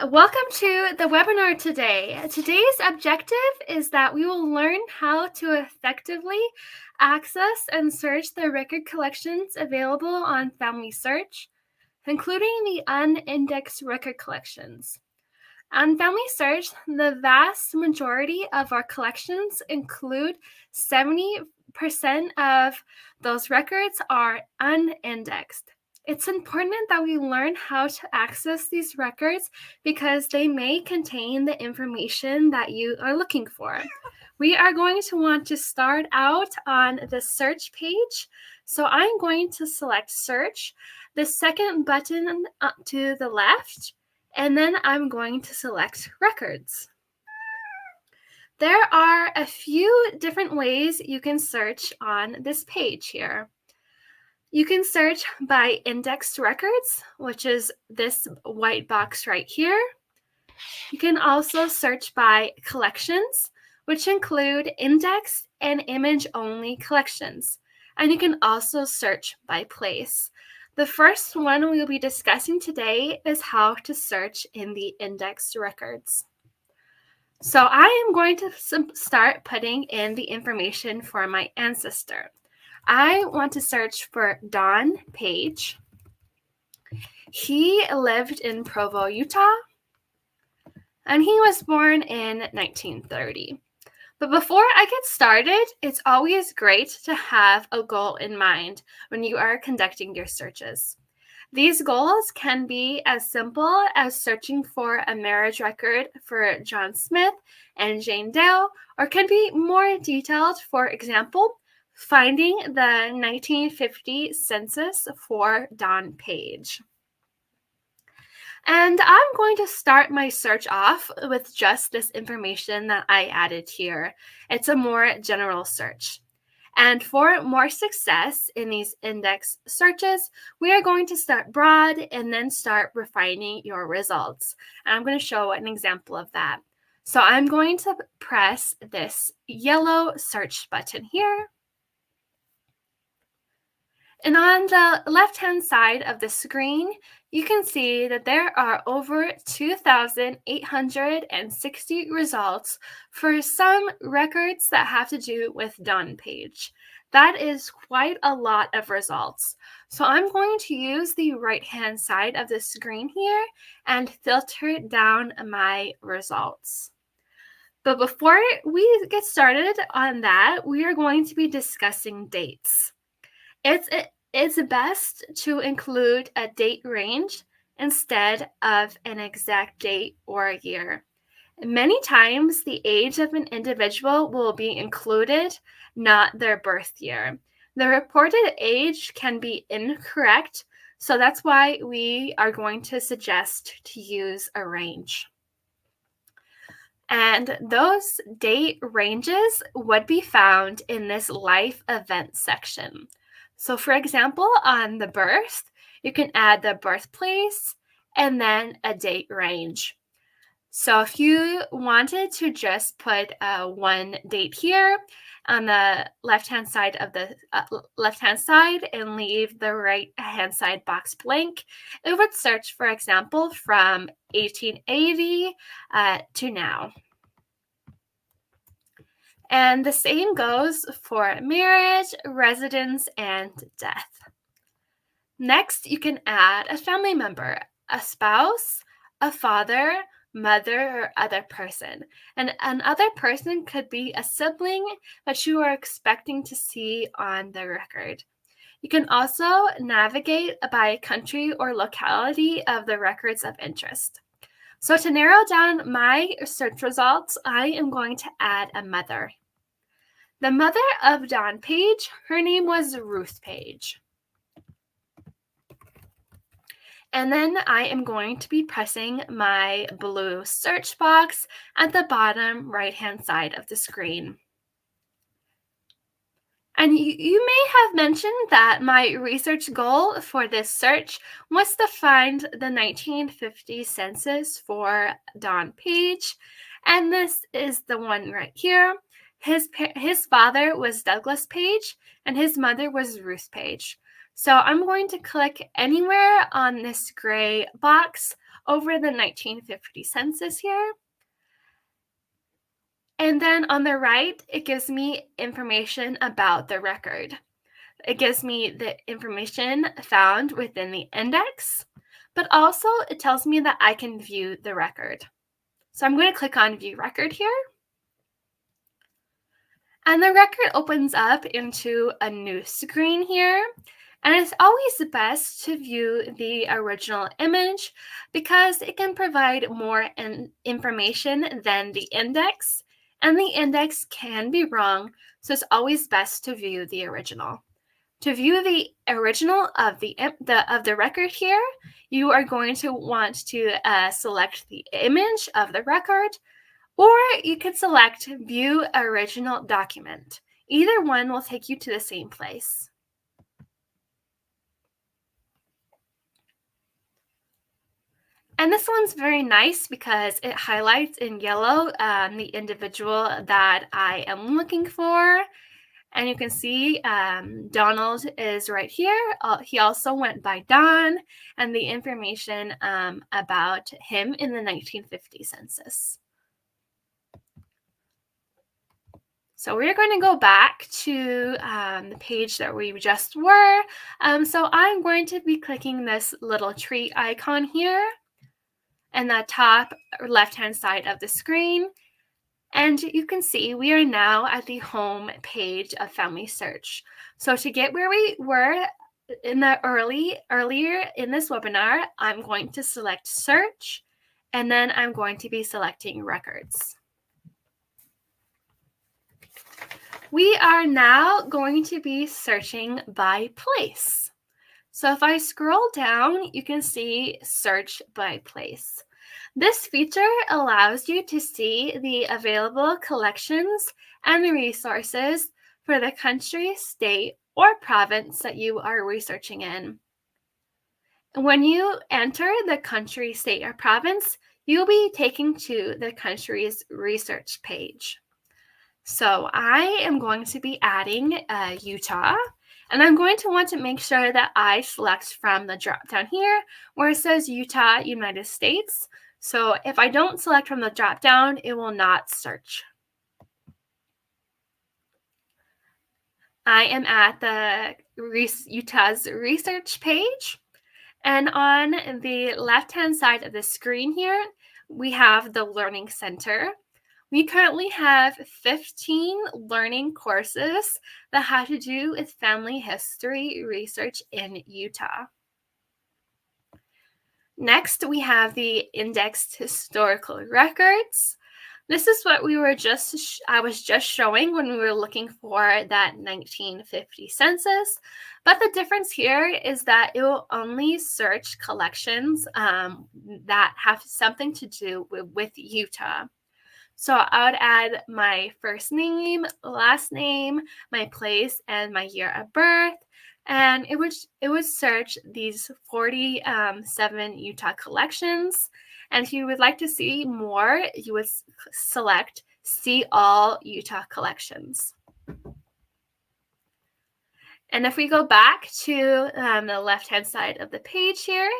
Welcome to the webinar today. Today's objective is that we will learn how to effectively access and search the record collections available on FamilySearch, including the unindexed record collections. On FamilySearch, the vast majority of our collections include 70% of those records are unindexed. It's important that we learn how to access these records because they may contain the information that you are looking for. We are going to want to start out on the search page. So I'm going to select search, the second button up to the left, and then I'm going to select records. There are a few different ways you can search on this page here. You can search by indexed records, which is this white box right here. You can also search by collections, which include indexed and image-only collections. And you can also search by place. The first one we'll be discussing today is how to search in the indexed records. So I am going to start putting in the information for my ancestor. I want to search for Don Page. He lived in Provo, Utah, and he was born in 1930. But before I get started, it's always great to have a goal in mind when you are conducting your searches. These goals can be as simple as searching for a marriage record for John Smith and Jane Doe, or can be more detailed, for example, finding the 1950 census for Don Page. And I'm going to start my search off with just this information that I added here. It's a more general search. And for more success in these index searches, we are going to start broad and then start refining your results. And I'm going to show an example of that. So I'm going to press this yellow search button here. And on the left-hand side of the screen, you can see that there are over 2,860 results for some records that have to do with Don Page. That is quite a lot of results. So I'm going to use the right-hand side of the screen here and filter down my results. But before we get started on that, we are going to be discussing dates. It's best to include a date range instead of an exact date or a year. Many times, the age of an individual will be included, not their birth year. The reported age can be incorrect, so that's why we are going to suggest to use a range. And those date ranges would be found in this life event section. So for example, on the birth, you can add the birthplace and then a date range. So if you wanted to just put one date here on the left-hand side of the left-hand side and leave the right-hand side box blank, it would search, for example, from 1880 to now. And the same goes for marriage, residence, and death. Next, you can add a family member, a spouse, a father, mother, or other person. And an other person could be a sibling that you are expecting to see on the record. You can also navigate by country or locality of the records of interest. So to narrow down my search results, I am going to add a mother. The mother of Don Page, her name was Ruth Page. And then I am going to be pressing my blue search box at the bottom right-hand side of the screen. And you may have mentioned that my research goal for this search was to find the 1950 census for Don Page. And this is the one right here. His father was Douglas Page, and his mother was Ruth Page. So I'm going to click anywhere on this gray box over the 1950 census here. And then on the right, it gives me information about the record. It gives me the information found within the index, but also it tells me that I can view the record. So I'm going to click on View Record here. And the record opens up into a new screen here. And it's always best to view the original image because it can provide more information than the index. And the index can be wrong, so it's always best to view the original. To view the original of the record here, you are going to want to select the image of the record, or you could select View Original Document. Either one will take you to the same place. And this one's very nice because it highlights in yellow the individual that I am looking for. And you can see Donald is right here. He also went by Don, and the information about him in the 1950 census. So we're going to go back to the page that we just were. So I'm going to be clicking this little tree icon here in the top left-hand side of the screen. And you can see we are now at the home page of FamilySearch. So to get where we were in the earlier in this webinar, I'm going to select Search, and then I'm going to be selecting Records. We are now going to be searching by place. So if I scroll down, you can see Search by Place. This feature allows you to see the available collections and resources for the country, state, or province that you are researching in. When you enter the country, state, or province, you'll be taken to the country's research page. So I am going to be adding Utah, and I'm going to want to make sure that I select from the drop down here where it says Utah, United States. So if I don't select from the drop down, it will not search. I am at the Utah's research page, and on the left-hand side of the screen here, we have the Learning Center. We currently have 15 learning courses that have to do with family history research in Utah. Next, we have the indexed historical records. This is what I was just showing when we were looking for that 1950 census. But the difference here is that it will only search collections that have something to do with Utah. So I would add my first name, last name, my place, and my year of birth. And it would search these 47 Utah collections. And if you would like to see more, you would select See All Utah Collections. And if we go back to the left-hand side of the page here,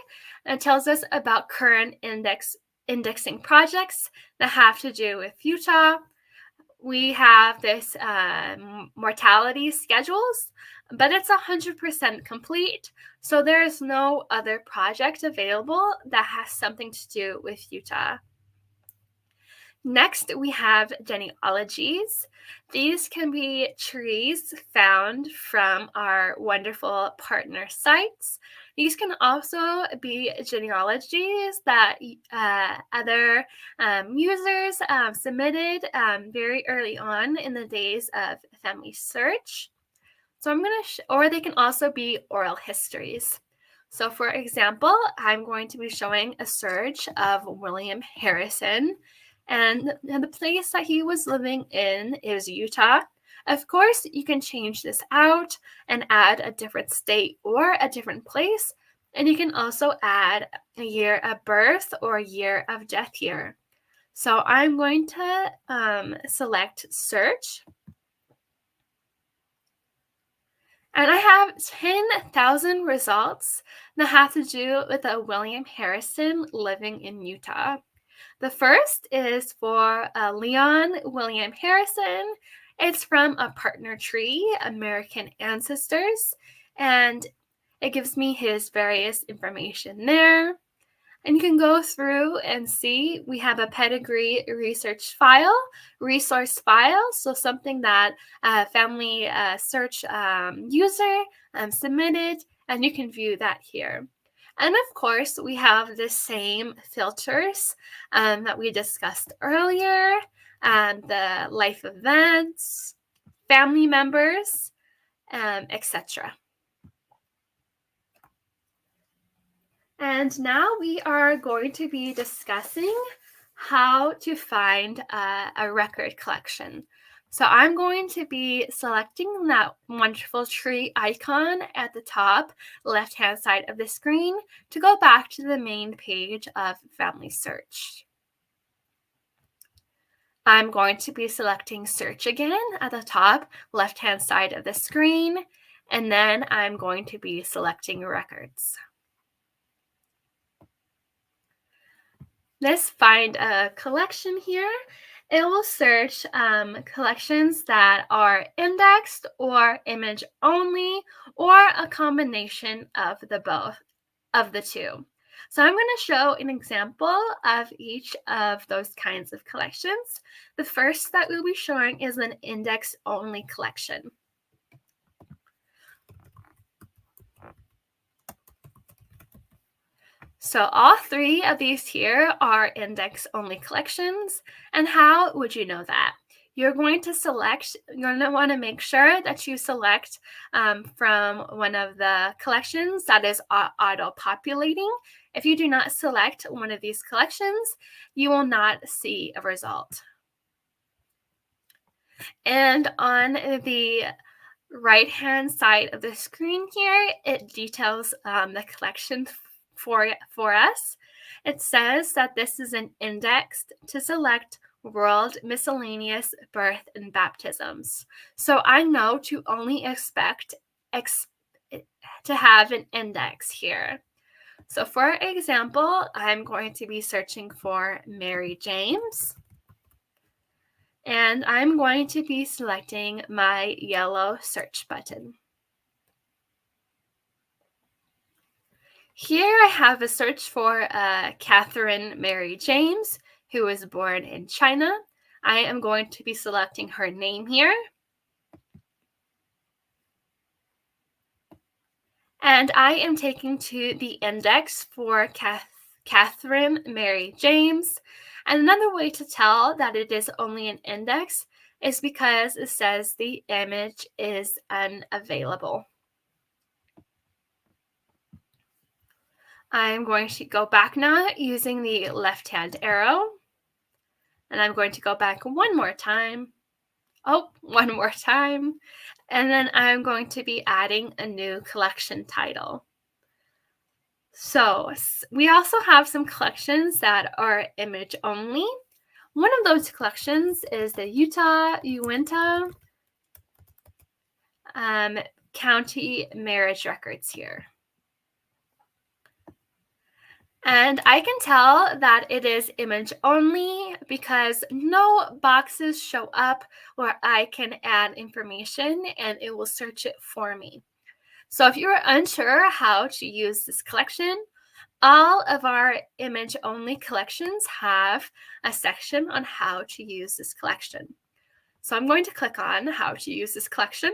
it tells us about current indexing projects that have to do with Utah. We have this mortality schedules, but it's 100% complete. So there is no other project available that has something to do with Utah. Next, we have genealogies. These can be trees found from our wonderful partner sites. These can also be genealogies that other users submitted very early on in the days of FamilySearch. So I'm going to, or they can also be oral histories. So for example, I'm going to be showing a search of William Harrison, and the place that he was living in is Utah. Of course, you can change this out and add a different state or a different place. And you can also add a year of birth or a year of death here. So I'm going to select search. And I have 10,000 results that have to do with a William Harrison living in Utah. The first is for Leon William Harrison. It's from a partner tree, American Ancestors, and it gives me his various information there. And you can go through and see we have a pedigree resource file, so something that a FamilySearch user submitted, and you can view that here. And of course, we have the same filters that we discussed earlier, the life events, family members, etc. And now we are going to be discussing how to find a record collection. So I'm going to be selecting that wonderful tree icon at the top left-hand side of the screen to go back to the main page of FamilySearch. I'm going to be selecting search again at the top left-hand side of the screen, and then I'm going to be selecting records. Let's find a collection here. It will search collections that are indexed or image only or a combination of the two. So I'm going to show an example of each of those kinds of collections. The first that we'll be showing is an index only collection. So all three of these here are index-only collections. And how would you know that? You're going to want to make sure that you select from one of the collections that is auto-populating. If you do not select one of these collections, you will not see a result. And on the right-hand side of the screen here, it details the collection for us. It says that this is an index to select world miscellaneous birth and baptisms. So I know to only expect to have an index here. So for example, I'm going to be searching for Mary James. And I'm going to be selecting my yellow search button. Here I have a search for Catherine Mary James, who was born in China. I am going to be selecting her name here. And I am taking to the index for Catherine Mary James. And another way to tell that it is only an index is because it says the image is unavailable. I'm going to go back now using the left-hand arrow. And I'm going to go back one more time. One more time. And then I'm going to be adding a new collection title. So we also have some collections that are image only. One of those collections is the Uinta County marriage records here. And I can tell that it is image only because no boxes show up where I can add information and it will search it for me. So if you're unsure how to use this collection, all of our image only collections have a section on how to use this collection. So I'm going to click on how to use this collection.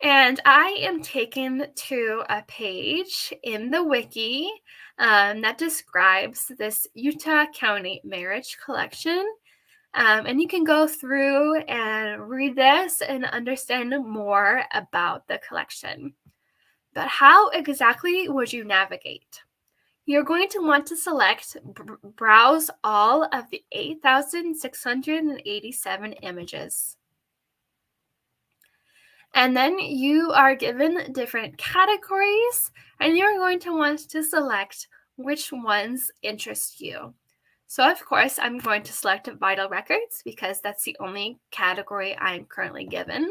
And I am taken to a page in the wiki that describes this Utah County marriage collection. And you can go through and read this and understand more about the collection. But how exactly would you navigate? You're going to want to select browse all of the 8,687 images. And then you are given different categories, and you're going to want to select which ones interest you. So of course, I'm going to select vital records because that's the only category I'm currently given.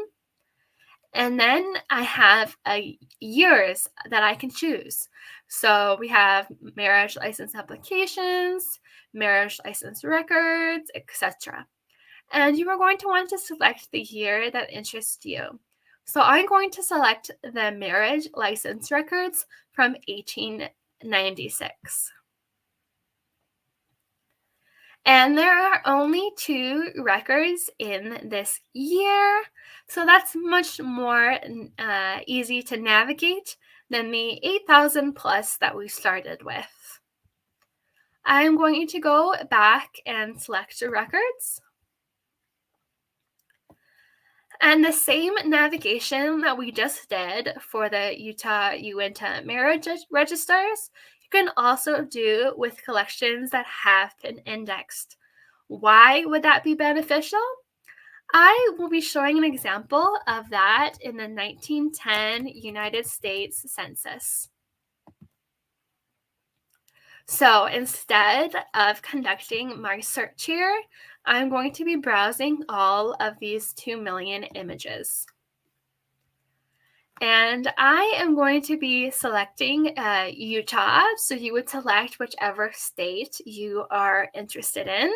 And then I have years that I can choose. So we have marriage license applications, marriage license records, etc. And you are going to want to select the year that interests you. So I'm going to select the marriage license records from 1896. And there are only 2 records in this year, so that's much more easy to navigate than the 8,000 plus that we started with. I'm going to go back and select the records. And the same navigation that we just did for the Utah Uinta marriage registers, you can also do with collections that have been indexed. Why would that be beneficial? I will be showing an example of that in the 1910 United States Census. So instead of conducting my search here, I'm going to be browsing all of these 2 million images. And I am going to be selecting Utah, so you would select whichever state you are interested in.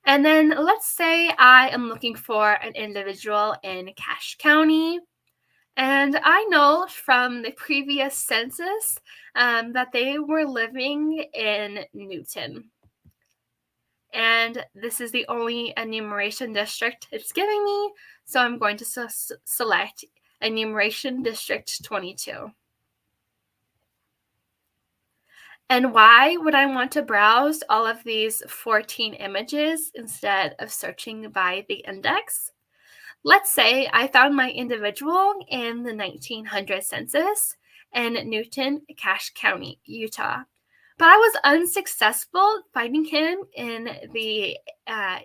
And then let's say I am looking for an individual in Cache County. And I know from the previous census that they were living in Newton. And this is the only enumeration district it's giving me, so I'm going to select enumeration district 22. And why would I want to browse all of these 14 images instead of searching by the index? Let's say I found my individual in the 1900 census in Newton, Cache County, Utah. But I was unsuccessful finding him in the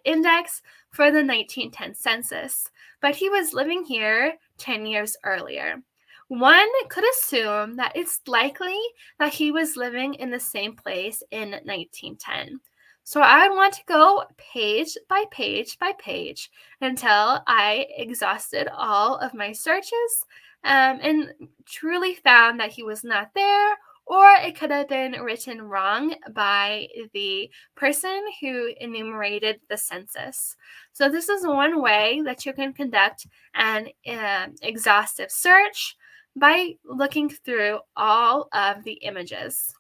index for the 1910 census, but he was living here 10 years earlier. One could assume that it's likely that he was living in the same place in 1910. So I want to go page by page by page until I exhausted all of my searches and truly found that he was not there, or it could have been written wrong by the person who enumerated the census. So this is one way that you can conduct an exhaustive search by looking through all of the images.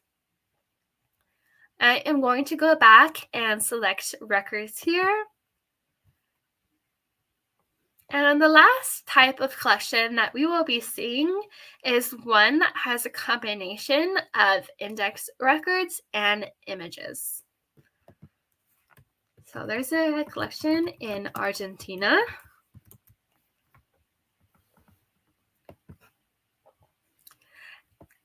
I am going to go back and select records here. And the last type of collection that we will be seeing is one that has a combination of index records and images. So there's a collection in Argentina.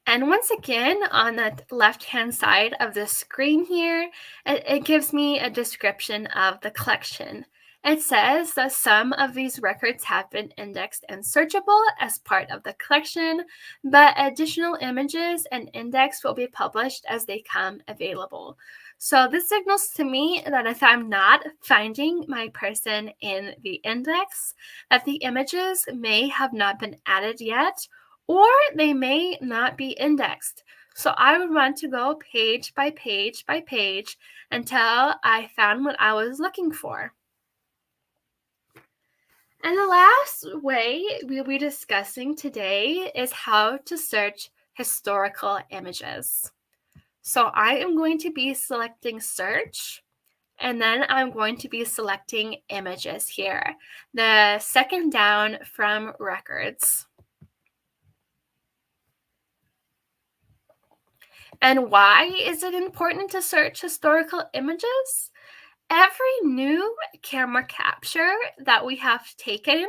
And once again, on the left-hand side of the screen here, it gives me a description of the collection. It says that some of these records have been indexed and searchable as part of the collection, but additional images and index will be published as they come available. So this signals to me that if I'm not finding my person in the index, that the images may have not been added yet, or they may not be indexed. So I would want to go page by page by page until I found what I was looking for. And the last way we'll be discussing today is how to search historical images. So I am going to be selecting search, and then I'm going to be selecting images here, the second down from records. And why is it important to search historical images? Every new camera capture that we have taken,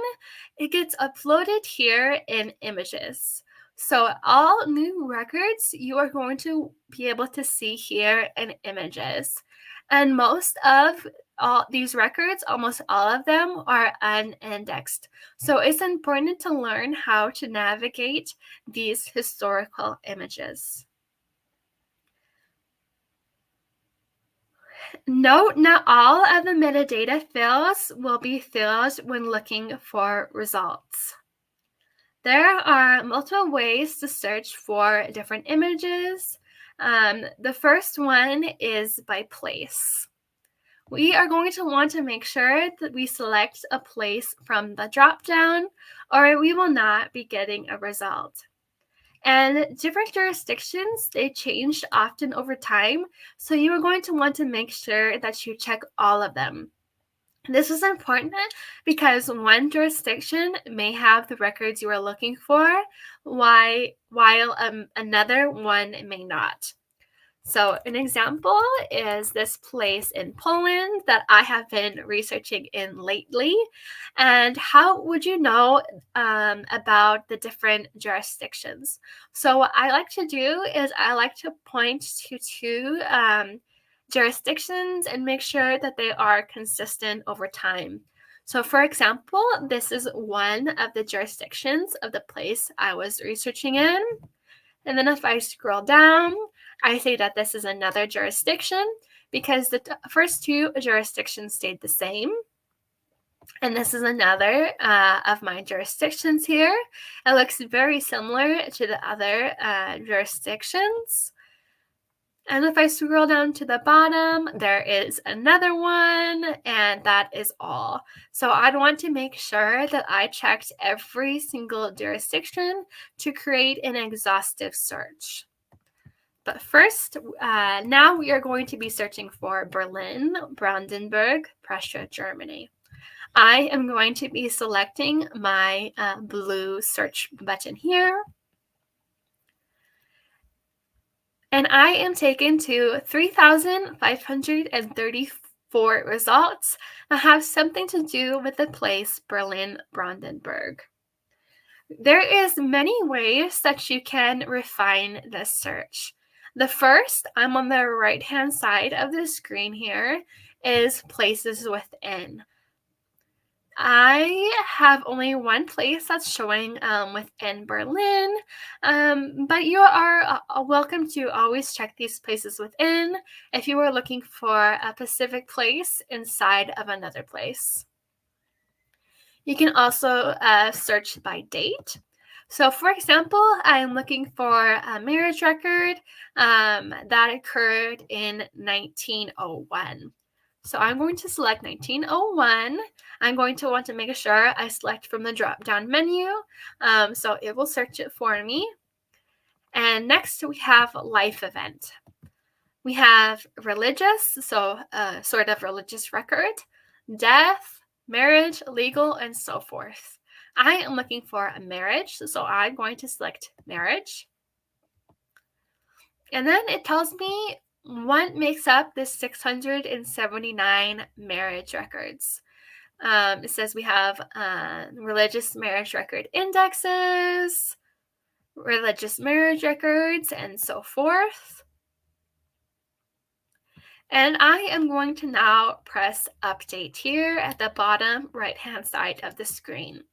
it gets uploaded here in images. So all new records you are going to be able to see here in images. And most of all these records, almost all of them are unindexed. So it's important to learn how to navigate these historical images. Note, not all of the metadata fields will be filled when looking for results. There are multiple ways to search for different images. The first one is by place. We are going to want to make sure that we select a place from the drop-down, or we will not be getting a result. And different jurisdictions, they changed often over time, so you are going to want to make sure that you check all of them. This is important because one jurisdiction may have the records you are looking for, while another one may not. So an example is this place in Poland that I have been researching in lately. And how would you know about the different jurisdictions? So what I like to do is I like to point to two jurisdictions and make sure that they are consistent over time. So for example, this is one of the jurisdictions of the place I was researching in. And then if I scroll down, I say that this is another jurisdiction because the first two jurisdictions stayed the same. And this is another of my jurisdictions here. It looks very similar to the other jurisdictions. And if I scroll down to the bottom, there is another one, and that is all. So I'd want to make sure that I checked every single jurisdiction to create an exhaustive search. But first, now we are going to be searching for Berlin, Brandenburg, Prussia, Germany. I am going to be selecting my blue search button here. And I am taken to 3,534 results that have something to do with the place Berlin, Brandenburg. There is many ways that you can refine this search. The first, I'm on the right-hand side of the screen here, is places within. I have only one place that's showing within Berlin, but you are welcome to always check these places within if you are looking for a specific place inside of another place. You can also search by date. So for example, I'm looking for a marriage record that occurred in 1901. So I'm going to select 1901. I'm going to want to make sure I select from the drop-down menu, so it will search it for me. And next we have life event. We have religious, so sort of religious record, death, marriage, legal, and so forth. I am looking for a marriage, so I'm going to select marriage. And then it tells me what makes up the 679 marriage records. It says we have religious marriage record indexes, religious marriage records, and so forth. And I am going to now press update here at the bottom right-hand side of the screen.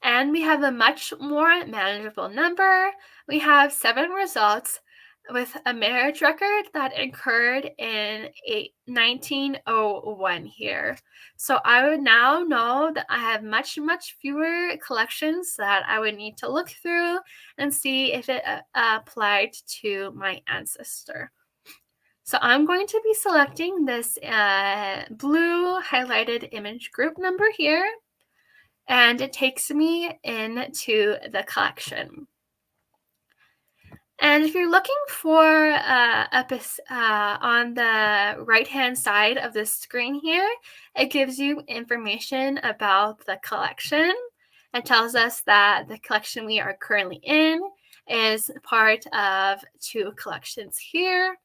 And we have a much more manageable number. We have 7 results with a marriage record that occurred in 1901 here. So I would now know that I have much fewer collections that I would need to look through and see if it applied to my ancestor. So I'm going to be selecting this blue highlighted image group number here, and it takes me into the collection. And if you're looking for on the right-hand side of the screen here, it gives you information about the collection. It tells us that the collection we are currently in is part of 2 collections here.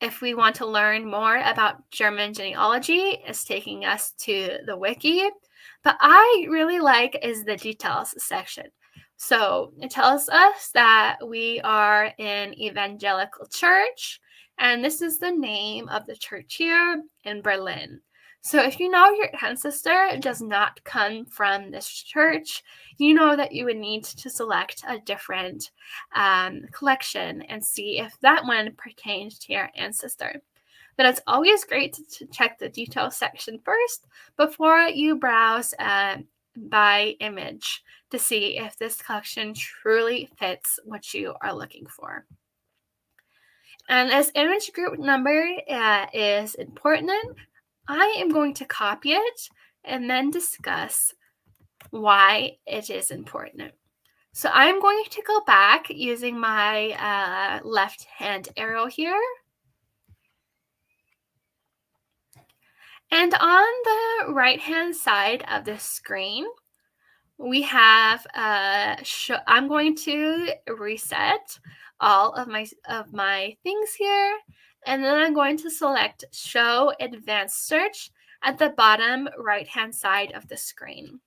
If we want to learn more about German genealogy, it's taking us to the wiki. But I really like is the details section. So it tells us that we are in Evangelical Church, and this is the name of the church here in Berlin. So if you know your ancestor does not come from this church, you know that you would need to select a different collection and see if that one pertains to your ancestor. But it's always great to check the details section first before you browse by image to see if this collection truly fits what you are looking for. And as image group number is important, I am going to copy it and then discuss why it is important. So I'm going to go back using my left hand arrow here. And on the right hand side of the screen, we have I'm going to reset all of my things here, and then I'm going to select Show Advanced Search at the bottom right hand side of the screen.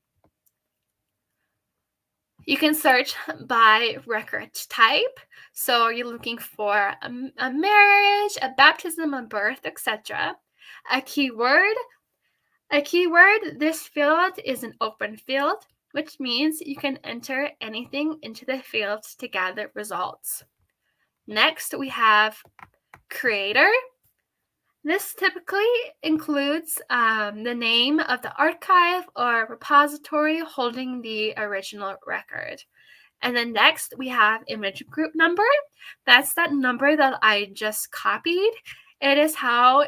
You can search by record type. So are you looking for a marriage, a baptism, a birth, etc.? A keyword. This field is an open field, which means you can enter anything into the field to gather results. Next, we have creator. This typically includes the name of the archive or repository holding the original record. And then next, we have image group number. That's that number that I just copied. It is how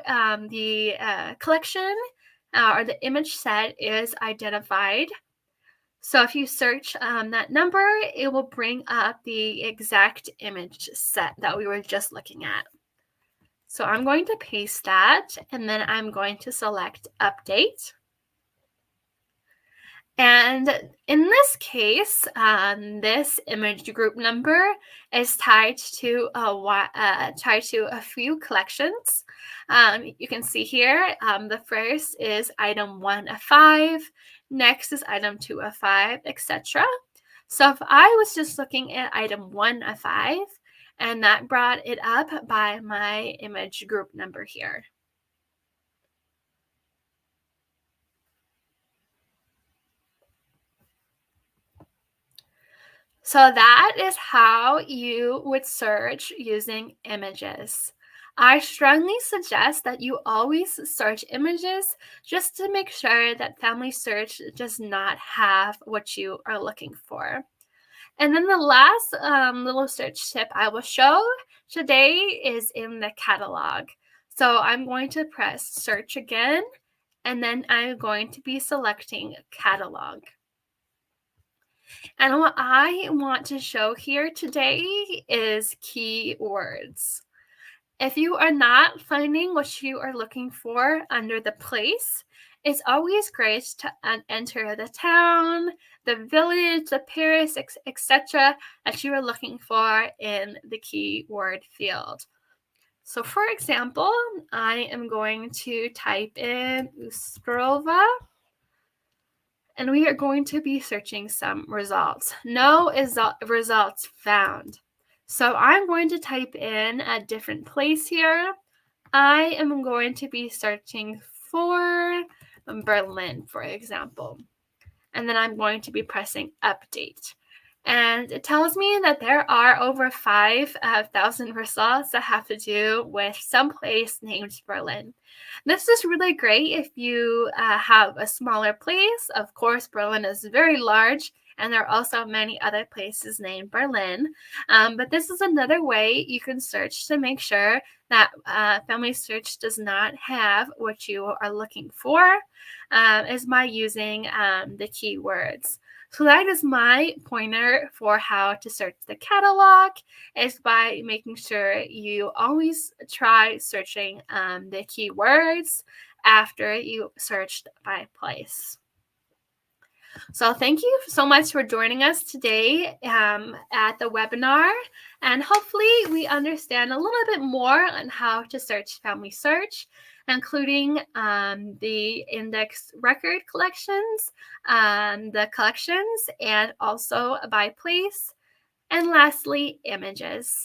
the collection or the image set is identified. So if you search that number, it will bring up the exact image set that we were just looking at. So I'm going to paste that, and then I'm going to select Update. And in this case, this image group number is tied to a few collections. You can see here, the first is item 1 of 5, next is item 2 of 5, etc. So if I was just looking at item 1 of 5, and that brought it up by my image group number here. So that is how you would search using images. I strongly suggest that you always search images just to make sure that FamilySearch does not have what you are looking for. And then the last little search tip I will show today is in the catalog. So I'm going to press search again, and then I'm going to be selecting catalog. And what I want to show here today is keywords. If you are not finding what you are looking for under the place, it's always great to enter the town, the village, the parish, etc. that you are looking for in the keyword field. So for example, I am going to type in Ustrova, and we are going to be searching some results. No results found. So I'm going to type in a different place here. I am going to be searching for Berlin, for example. And then I'm going to be pressing update. And it tells me that there are over 5,000 results that have to do with some place named Berlin. This is really great if you have a smaller place. Of course, Berlin is very large, and there are also many other places named Berlin. But this is another way you can search to make sure that FamilySearch does not have what you are looking for, is by using the keywords. So that is my pointer for how to search the catalog, is by making sure you always try searching the keywords after you searched by place. So thank you so much for joining us today at the webinar, and hopefully we understand a little bit more on how to search FamilySearch, including the index record collections, the collections, and also by place, and lastly, images.